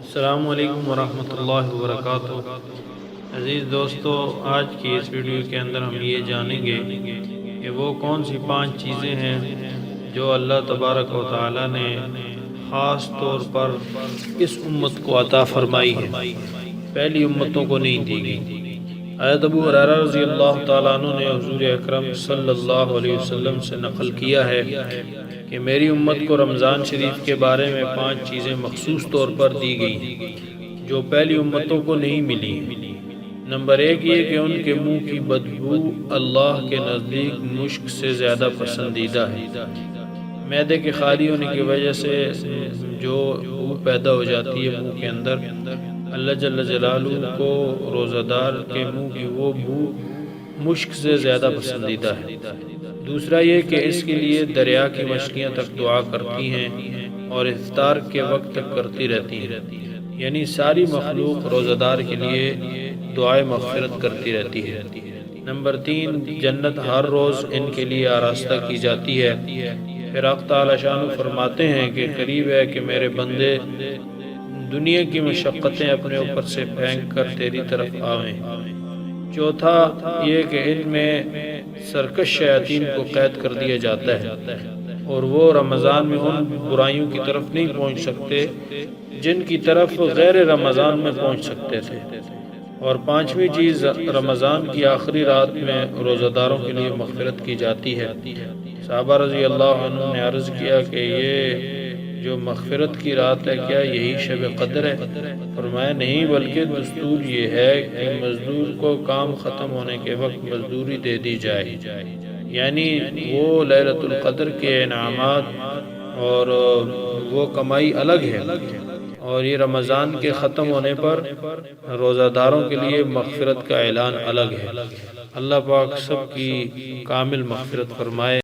السلام علیکم ورحمۃ اللہ وبرکاتہ۔ عزیز دوستو، آج کی اس ویڈیو کے اندر ہم یہ جانیں گے کہ وہ کون سی 5 چیزیں ہیں جو اللہ تبارک و تعالی نے خاص طور پر اس امت کو عطا فرمائی ہے، پہلی امتوں کو نہیں دی گئی۔ حضرت ابو ہریرہ رضی اللہ تعالیٰ عنہ نے حضور اکرم صلی اللہ علیہ وسلم سے نقل کیا ہے کہ میری امت کو رمضان شریف کے بارے میں 5 چیزیں مخصوص طور پر دی گئی جو پہلی امتوں کو نہیں ملی۔ نمبر 1 یہ کہ ان کے منہ کی بدبو اللہ کے نزدیک مشک سے زیادہ پسندیدہ ہے۔ معدے کے خالی ہونے کی وجہ سے جو بو پیدا ہو جاتی ہے منہ کے اندر، اللہ جل جلالہ کو روزہ دار کے منہ کی وہ بو مشک سے زیادہ پسندیدہ ہے۔ دوسرا یہ کہ اس کے لیے دریا کی مچھلیاں تک دعا کرتی ہیں اور افطار کے وقت تک کرتی رہتی ہیں، یعنی ساری مخلوق روزہ دار کے لیے دعائے مغفرت کرتی رہتی ہے۔ نمبر 3 جنت ہر روز ان کے لیے آراستہ کی جاتی ہے۔ پھر حق تعالی شانہ فرماتے ہیں کہ قریب ہے کہ میرے بندے دنیا کی مشقتیں اپنے اوپر سے پھینک کر تیری طرف آویں۔ چوتھا یہ کہ ان میں سرکش شیاطین کو قید کر دیا جاتا ہے اور وہ رمضان میں ان برائیوں کی طرف نہیں پہنچ سکتے جن کی طرف غیر رمضان میں پہنچ سکتے تھے۔ اور 5ویں چیز رمضان کی آخری رات میں روزہ داروں کے لیے مغفرت کی جاتی ہے۔ صحابہ رضی اللہ عنہ نے عرض کیا کہ یہ جو مغفرت کی رات ہے کیا یہی شب قدر ہے؟ فرمایا نہیں، بلکہ دستور یہ ہے کہ مزدور کو کام ختم ہونے کے وقت مزدوری دے دی جائے، یعنی وہ لیلۃ القدر کے انعامات اور وہ کمائی الگ ہے، اور یہ رمضان کے ختم ہونے پر روزہ داروں کے لیے مغفرت کا اعلان الگ ہے۔ اللہ پاک سب کی کامل مغفرت فرمائے۔